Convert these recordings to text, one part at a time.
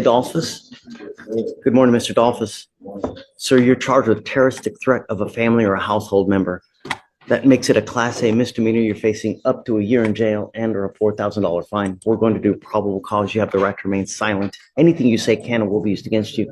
Dolphus. Good morning, Mr. Dolphus. Sir, you're charged with terroristic threat of a family or a household member. That makes it a Class A misdemeanor. You're facing up to a year in jail and or a $4,000 fine. We're going to do probable cause. You have the right to remain silent. Anything you say can or will be used against you.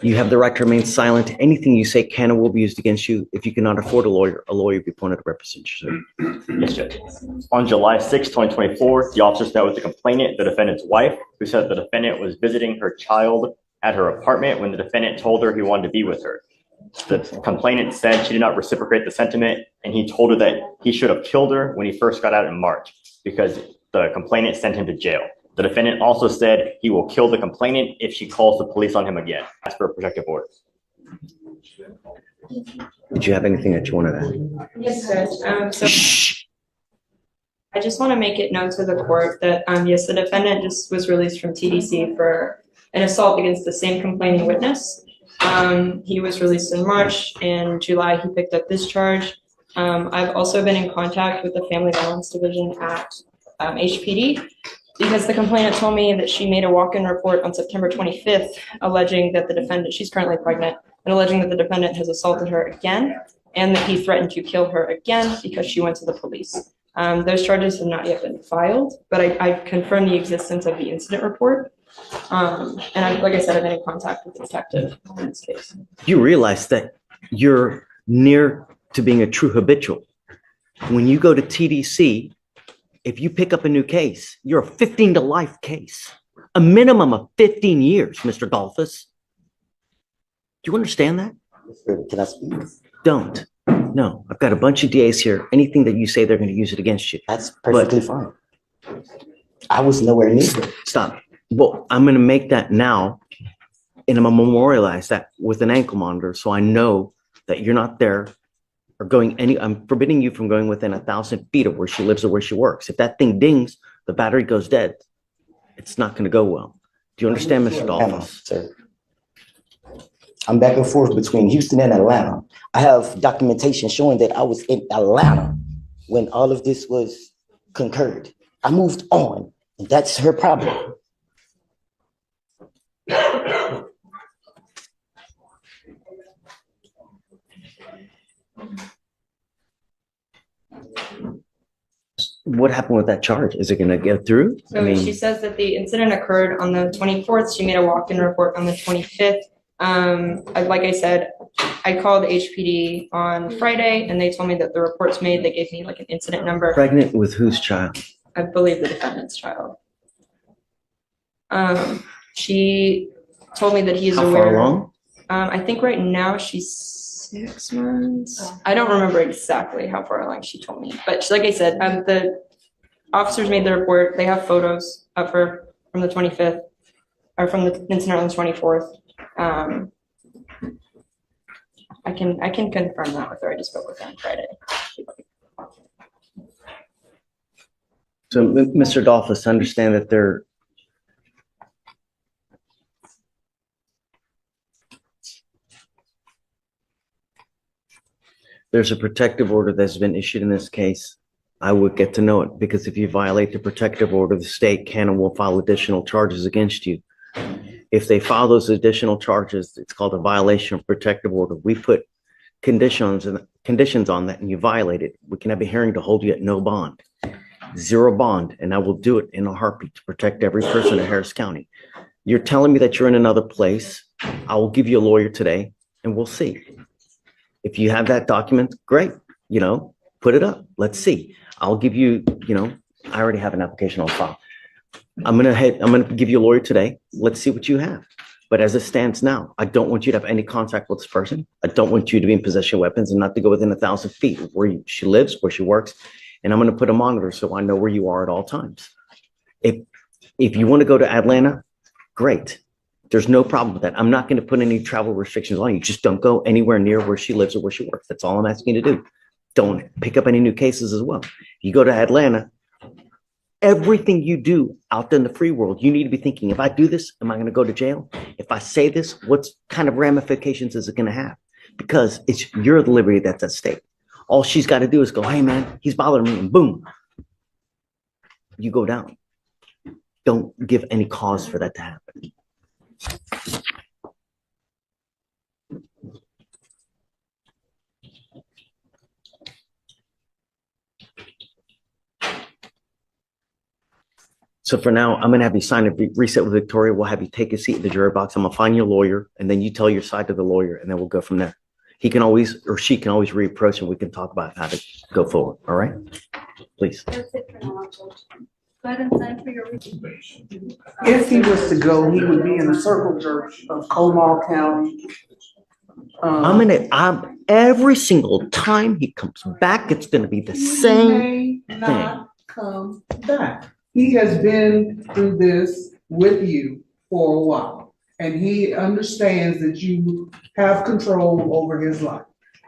You have the right to remain silent. Anything you say can or will be used against you. If you cannot afford a lawyer will be appointed to represent you. Yes, Judge. On July 6, 2024, the officers met with the complainant, the defendant's wife, who said the defendant was visiting her child at her apartment when the defendant told her he wanted to be with her. The complainant said she did not reciprocate the sentiment, and he told her that he should have killed her when he first got out in March because the complainant sent him to jail. The defendant also said he will kill the complainant if she calls the police on him again. As for a protective order. Did you have anything that you wanted to add? Yes, Judge. I just want to make it known to the court that, yes, the defendant just was released from TDC for an assault against the same complaining witness. He was released in March. In July, he picked up this charge. I've also been in contact with the Family Violence Division at HPD because the complainant told me that she made a walk-in report on September 25th alleging that the defendant, she's currently pregnant, and alleging that the defendant has assaulted her again and that he threatened to kill her again because she went to the police. Those charges have not yet been filed, but I confirmed the existence of the incident report. Like I said, I've been in contact with the detective in this case. You realize that you're near to being a true habitual. When you go to TDC, if you pick up a new case, you're a 15 to life case, a minimum of 15 years, Mr. Dolphus. Do you understand that? Can I speak? Don't. No, I've got a bunch of DAs here. Anything that you say, they're going to use it against you. That's perfectly fine. I was nowhere near it. Stop. Well, I'm going to make that now, and I'm going to memorialize that with an ankle monitor so I know that you're not there or going I'm forbidding you from going within 1,000 feet of where she lives or where she works. If that thing dings, the battery goes dead. It's not going to go well. Do you understand, Mr. Dolphus? Sir. I'm back and forth between Houston and Atlanta. I have documentation showing that I was in Atlanta when all of this was concurred. I moved on, and that's her problem. What happened with that charge? Is it going to get through? So she says that the incident occurred on the 24th. She made a walk-in report on the 25th. Like I said, I called HPD on Friday and they told me that the report's made. They gave me like an incident number. Pregnant with whose child? I believe the defendant's child. She told me that he's How aware. far along? I think right now she's 6 months. I don't remember exactly how far along she told me, but like I said, the officers made the report. They have photos of her from the 25th or from the incident on the 24th. I can confirm that with her. I just spoke with her on Friday. So, Mr. Dolphus, understand that there's a protective order that's been issued in this case. I would get to know it because if you violate the protective order, the state can and will file additional charges against you. If they file those additional charges, it's called a violation of protective order. We put conditions on that and you violate it. We can have a hearing to hold you at no bond, zero bond, and I will do it in a heartbeat to protect every person in Harris County. You're telling me that you're in another place. I will give you a lawyer today and we'll see. If you have that document, great, put it up. Let's see. I'll give you, I already have an application on file. I'm going to give you a lawyer today. Let's see what you have. But as it stands now, I don't want you to have any contact with this person. I don't want you to be in possession of weapons and not to go within 1,000 feet of where she lives, where she works. And I'm going to put a monitor so I know where you are at all times. If you want to go to Atlanta, great. There's no problem with that. I'm not going to put any travel restrictions on you. Just don't go anywhere near where she lives or where she works. That's all I'm asking you to do. Don't pick up any new cases as well. You go to Atlanta, everything you do out in the free world, you need to be thinking, if I do this, am I going to go to jail? If I say this, what kind of ramifications is it going to have? because it's your liberty that's at stake. All she's got to do is go, hey man, he's bothering me, and boom, you go down. Don't give any cause for that to happen. So for now, I'm going to have you sign a reset with Victoria. We'll have you take a seat in the jury box. I'm going to find your lawyer, and then you tell your side to the lawyer, and then we'll go from there. He can always, or she can always reapproach, and we can talk about how to go forward. All right? Please. That's it for now, Judge. Go ahead and sign for your. If he was to go, he would be in the circle church of Comal County. I'm every single time he comes back, it's going to be the same He may not come back. He has been through this with you for a while, and he understands that you have control over his life.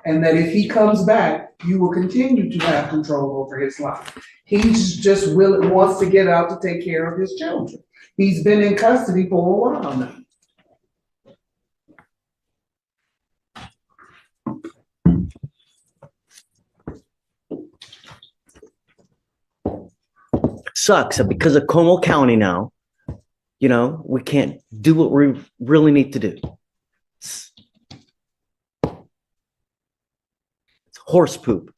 And that if he comes back, you will continue to have control over his life. He's just wants to get out to take care of his children. He's been in custody for a while now. Sucks that because of Como County now, we can't do what we really need to do. It's horse poop.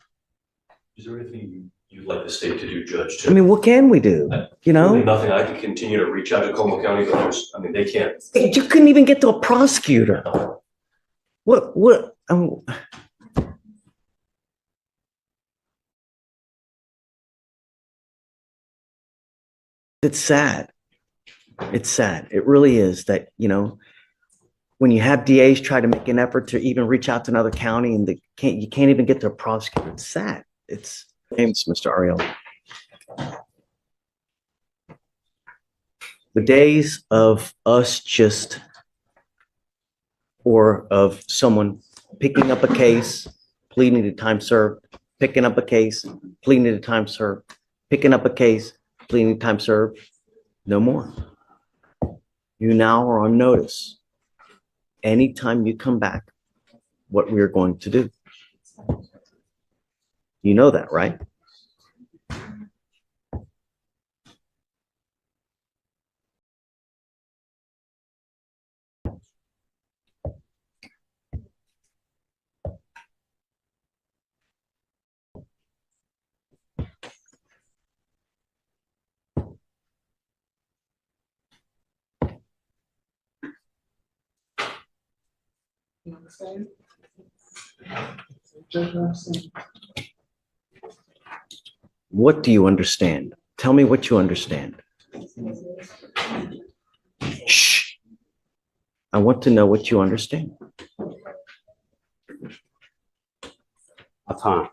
Is there anything you'd like the state to do, Judge? I mean, what can we do? Really nothing. I can continue to reach out to Como County, but they can't. You couldn't even get to a prosecutor. What? It's sad. It's sad. It really is that, when you have DAs try to make an effort to even reach out to another county and you can't even get to a prosecutor. It's sad. Name's Mr. Ariel. The days of us or of someone picking up a case, pleading to time served, picking up a case, pleading to time served, picking up a case, pleading to time served, no more. You now are on notice. Anytime you come back, what we are going to do. You know that, right? You understand? Judge, what I'm saying. What do you understand? Tell me what you understand. Shh. I want to know what you understand. Time.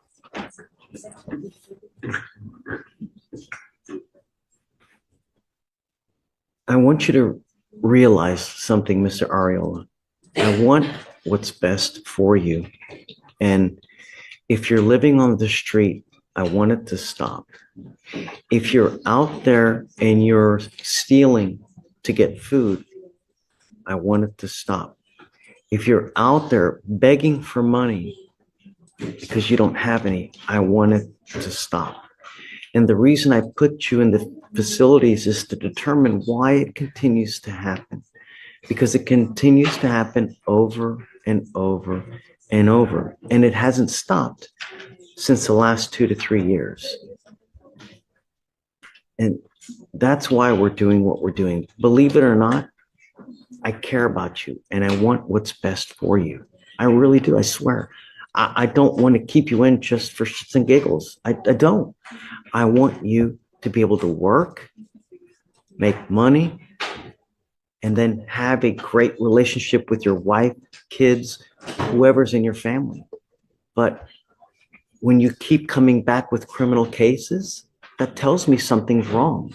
I want you to realize something, Mr. Ariola. I want what's best for you. And if you're living on the street, I want it to stop. If you're out there and you're stealing to get food, I want it to stop. If you're out there begging for money because you don't have any, I want it to stop. And the reason I put you in the facilities is to determine why it continues to happen. Because it continues to happen over and over and over. And it hasn't stopped since the last 2 to 3 years. And that's why we're doing what we're doing. Believe it or not, I care about you and I want what's best for you. I really do, I swear. I don't want to keep you in just for shits and giggles. I don't. I want you to be able to work, make money, and then have a great relationship with your wife, kids, whoever's in your family. But when you keep coming back with criminal cases, that tells me something's wrong.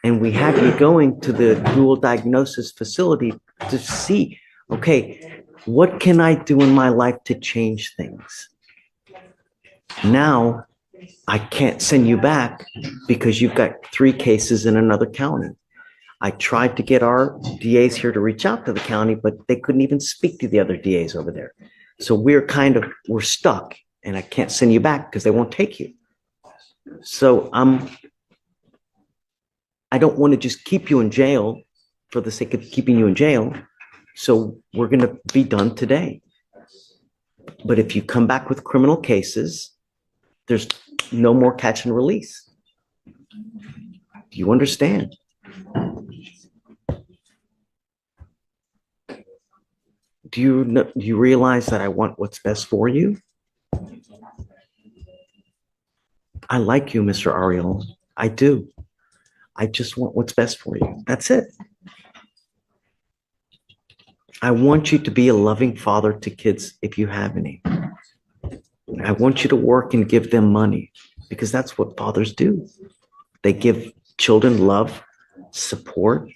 And we have you going to the dual diagnosis facility to see, okay, what can I do in my life to change things? Now, I can't send you back because you've got 3 cases in another county. I tried to get our DAs here to reach out to the county, but they couldn't even speak to the other DAs over there. So we're stuck, and I can't send you back because they won't take you. So I don't want to just keep you in jail for the sake of keeping you in jail. So we're going to be done today. But if you come back with criminal cases, there's no more catch and release. Do you understand? Do you realize that I want what's best for you? I like you, Mr. Ariel. I do. I just want what's best for you. That's it. I want you to be a loving father to kids if you have any. I want you to work and give them money because that's what fathers do. They give children love, support,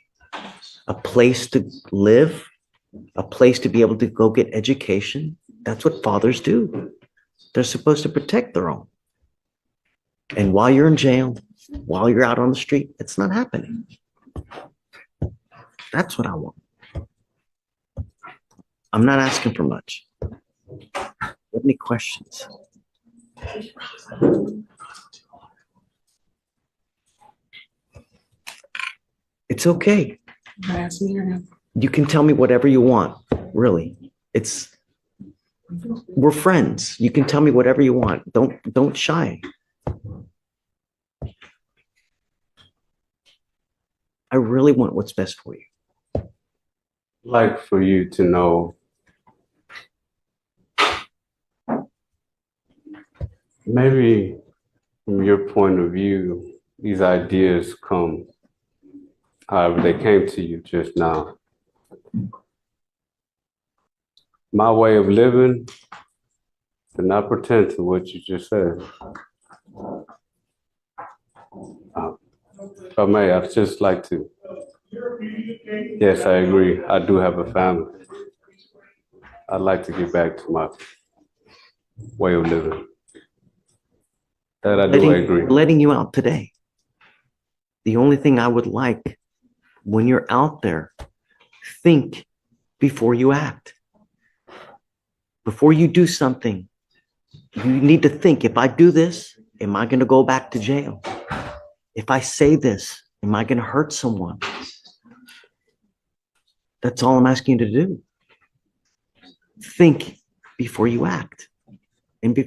a place to live, a place to be able to go get education. That's what fathers do. They're supposed to protect their own. And while you're in jail, while you're out on the street, it's not happening. That's what I want. I'm not asking for much. Have any questions? It's okay. You can tell me whatever you want, really. We're friends. You can tell me whatever you want. Don't shy. I really want what's best for you. Like for you to know maybe from your point of view, these ideas come however they came to you just now. My way of living did not pretend to what you just said. If I may, I'd just like to. Yes, I agree. I do have a family. I'd like to get back to my way of living. That I do agree. Letting you out today. The only thing I would like when you're out there, think before you act. Before you do something, you need to think, if I do this, am I going to go back to jail? If I say this, am I going to hurt someone? That's all I'm asking you to do. Think before you act and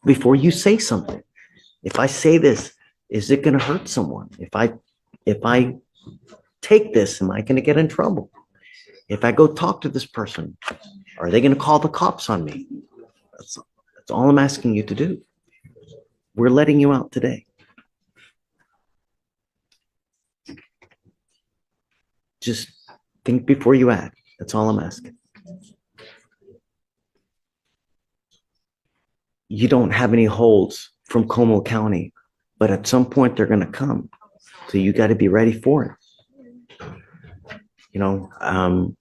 before you say something. If I say this, is it going to hurt someone? If I take this, am I going to get in trouble? If I go talk to this person, are they going to call the cops on me? That's all I'm asking you to do. We're letting you out today. Just think before you act. That's all I'm asking. You don't have any holds from Como County, but at some point they're going to come. So you got to be ready for it. You know,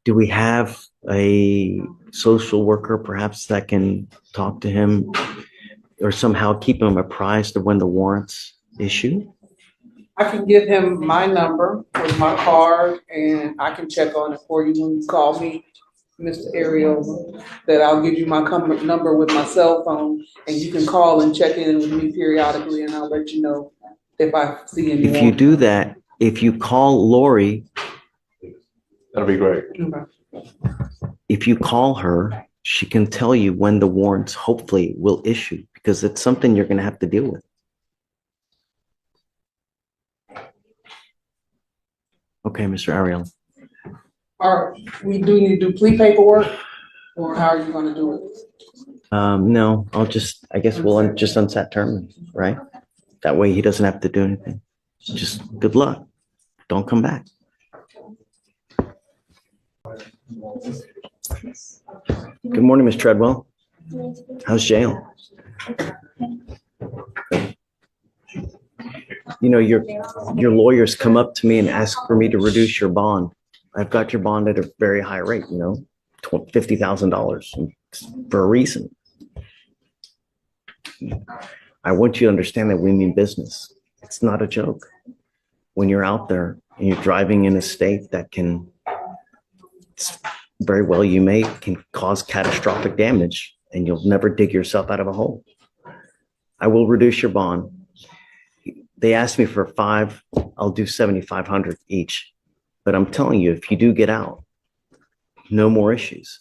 do we have a social worker perhaps that can talk to him or somehow keep him apprised of when the warrants issue? I can give him my number with my card and I can check on it for you when you call me, Mr. Ariel, that I'll give you my number with my cell phone and you can call and check in with me periodically and I'll let you know if I see any. If you do that, if you call Lori, that'll be great. Okay. If you call her, she can tell you when the warrants hopefully will issue because it's something you're going to have to deal with. Okay, Mr. Ariel. All right, we do need to do plea paperwork or how are you going to do it? No, I guess we'll just unset term, right? That way he doesn't have to do anything. Just good luck. Don't come back. Good morning, Ms. Treadwell. How's jail? You know, your lawyers come up to me and ask for me to reduce your bond. I've got your bond at a very high rate, you know, $50,000 for a reason. I want you to understand that we mean business. It's not a joke. When you're out there and you're driving in a state that can very well you may can cause catastrophic damage and you'll never dig yourself out of a hole. I will reduce your bond. They asked me for 5, I'll do 7,500 each. But I'm telling you, if you do get out, no more issues.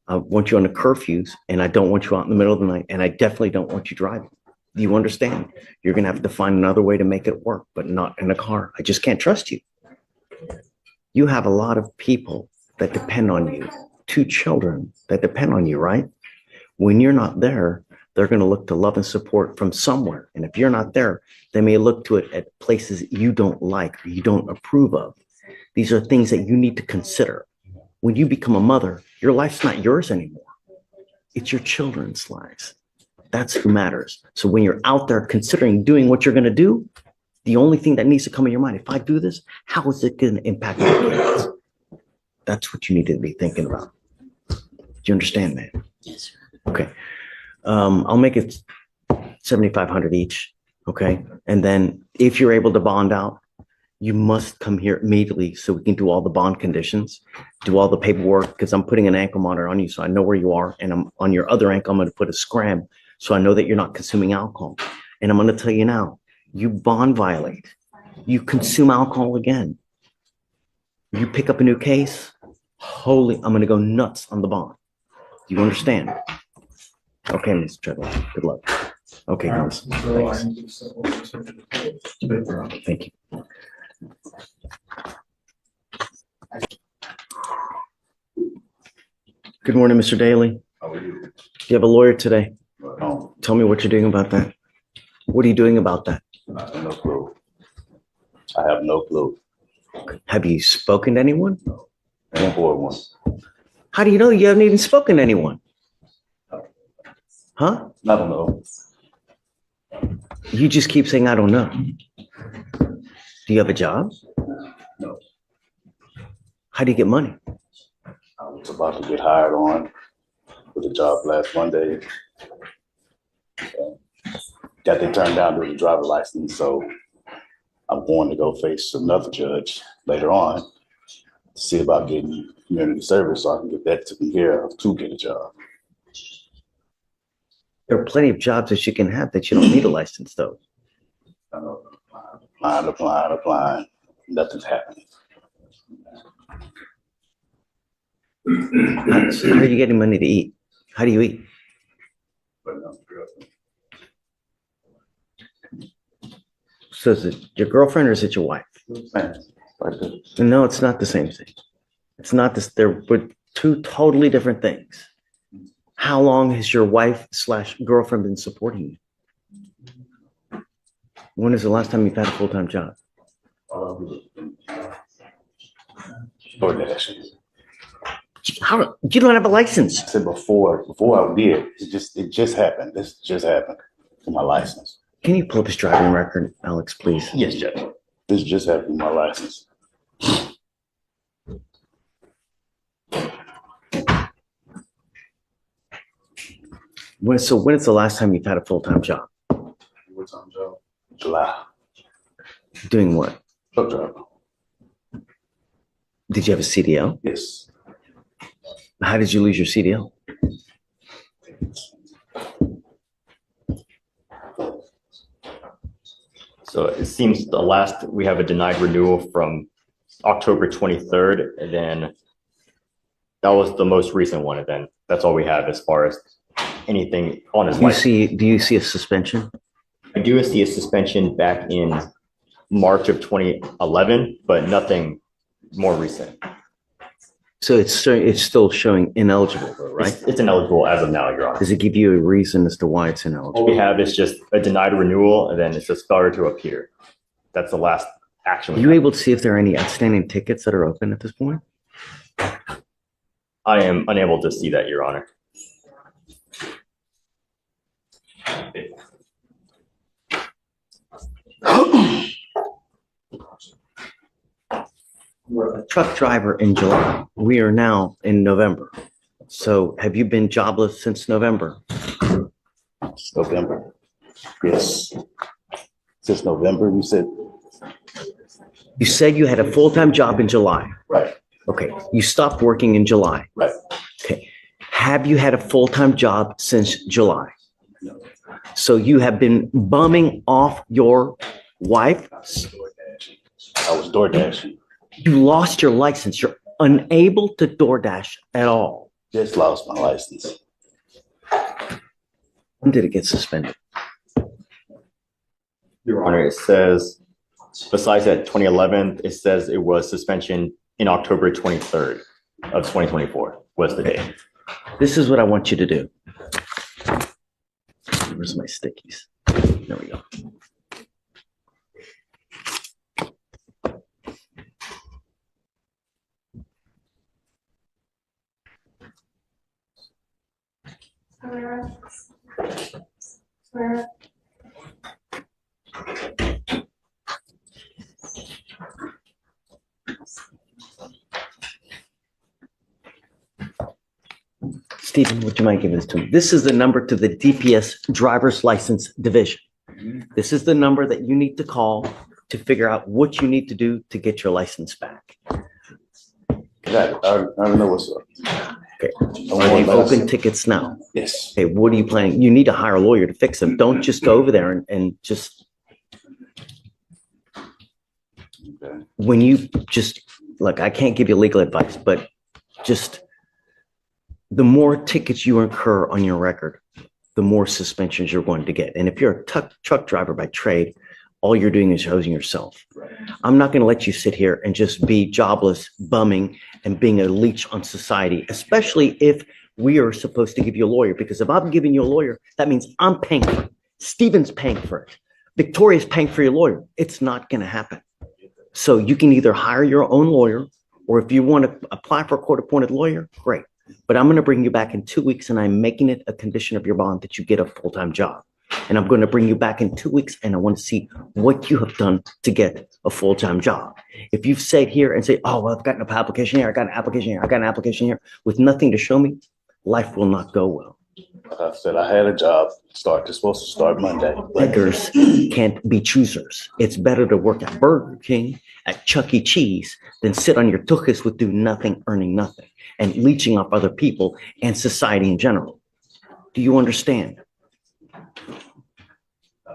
I want you on the curfews and I don't want you out in the middle of the night. And I definitely don't want you driving. Do you understand? You're going to have to find another way to make it work, but not in a car. I just can't trust you. You have a lot of people that depend on you, 2 children that depend on you, right? When you're not there, they're going to look to love and support from somewhere. And if you're not there, they may look to it at places you don't like or you don't approve of. These are things that you need to consider. When you become a mother, your life's not yours anymore. It's your children's lives. That's who matters. So when you're out there considering doing what you're going to do, the only thing that needs to come in your mind, if I do this, how is it going to impact my kids? That's what you need to be thinking about. Do you understand, man? Yes, sir. Okay. I'll make it 7,500 each. Okay. And then if you're able to bond out, you must come here immediately so we can do all the bond conditions, do all the paperwork, because I'm putting an ankle monitor on you so I know where you are. And I'm on your other ankle, I'm going to put a scram so I know that you're not consuming alcohol. And I'm going to tell you now, you bond violate, you consume alcohol again. You pick up a new case, I'm going to go nuts on the bond. Do you understand? Okay, Mr. Treadwell, good luck. Okay, guys. Thanks. Thank you. Good morning, Mr. Daly. How are you? Do you have a lawyer today? No, Tell me what you're doing about that. What are you doing about that? I have no clue. I have no clue. Have you spoken to anyone? And for one. How do you know you haven't even spoken to anyone? Huh? I don't know. You just keep saying, I don't know. Do you have a job? No. How do you get money? I was about to get hired on with a job last Monday. Got they turned down to the driver license, so I'm going to go face another judge later on to see about getting community service so I can get that taken care of to get a job. There are plenty of jobs that you can have that you don't need a license, though. I know, applying. Nothing's happening. How are you getting money to eat? How do you eat? But no, So is it your girlfriend or is it your wife? man, right there. No, it's not the same thing. It's not this. They're 2 totally different things. How long has your wife/girlfriend been supporting you? When is the last time you've had a full-time job? DoorDash. How you don't have a license? I said before I did, it just happened. This just happened for my license. Can you pull up his driving record, Alex, please? Yes, Judge. This just happened for my license. When is the last time you've had a full-time job? What time job? July. Doing what? Truck driver. Did you have a CDL? Yes. How did you lose your CDL? So it seems we have a denied renewal from October 23rd, and then that was the most recent one, and then that's all we have as far as anything on his license. Do you see a suspension? I do see a suspension back in March of 2011, but nothing more recent. So it's still showing ineligible, though, right? It's ineligible as of now, Your Honor. Does it give you a reason as to why it's All ineligible? we have is just a denied renewal, and then it's just failure to appear. That's the last action. Are you able to see if there are any outstanding tickets that are open at this point? I am unable to see that, Your Honor. You're a truck driver in July. We are now in November. So have you been jobless since November? November. Yes. Since November, you said? You said you had a full-time job in July. Right. Okay, you stopped working in July. Right. Okay. Have you had a full-time job since July? No. So you have been bumming off your wife? I was door dashing. You lost your license. You're unable to DoorDash at all. Just lost my license. When did it get suspended? Your Honor, it says, besides that 2011, it says it was suspension in October 23rd of 2024 was the date. This is what I want you to do. Where's my stickies? There we go. Swear. Stephen, would you mind giving this to me? This is the number to the DPS Driver's License Division. This is the number that you need to call to figure out what you need to do to get your license back. Got it. I don't know what's up. Okay. I Are want they my open license. tickets now? Yes. Okay, what are you planning? You need to hire a lawyer to fix them. Don't just go over there and just, Okay. when you just, look, I can't give you legal advice, but just the more tickets you incur on your record, the more suspensions you're going to get. And if you're a truck driver by trade, all you're doing is hosing yourself. I'm not going to let you sit here and just be jobless, bumming, and being a leech on society, especially if we are supposed to give you a lawyer. Because if I'm giving you a lawyer, that means I'm paying for it. Stephen's paying for it. Victoria's paying for your lawyer. It's not going to happen. So you can either hire your own lawyer, or if you want to apply for a court-appointed lawyer, great. But I'm going to bring you back in 2 weeks, and I'm making it a condition of your bond that you get a full-time job. And I'm going to bring you back in 2 weeks, and I want to see what you have done to get a full-time job. If you've sat here and say, oh, well, I've got an application here, I got an application here, I got an application here, with nothing to show me, life will not go well. Like I said, I had a job supposed to start Monday. Beggars can't be choosers. It's better to work at Burger King, at Chuck E. Cheese, than sit on your tuchus with do nothing, earning nothing, and leeching off other people and society in general. Do you understand?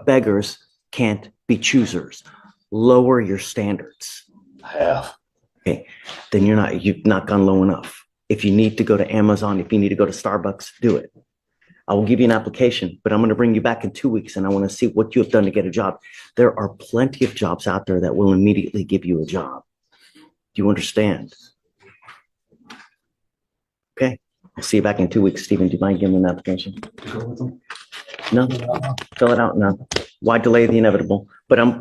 Beggars can't be choosers. Lower your standards. I have. Okay, then you've not gone low enough. If you need to go to Amazon, if you need to go to Starbucks, do it. I will give you an application, but I'm going to bring you back in 2 weeks, and I want to see what you have done to get a job. There are plenty of jobs out there that will immediately give you a job. Do you understand? Okay, I'll see you back in 2 weeks. Stephen, do you mind giving me an application? No? Fill it out? No. Why delay the inevitable? But I'm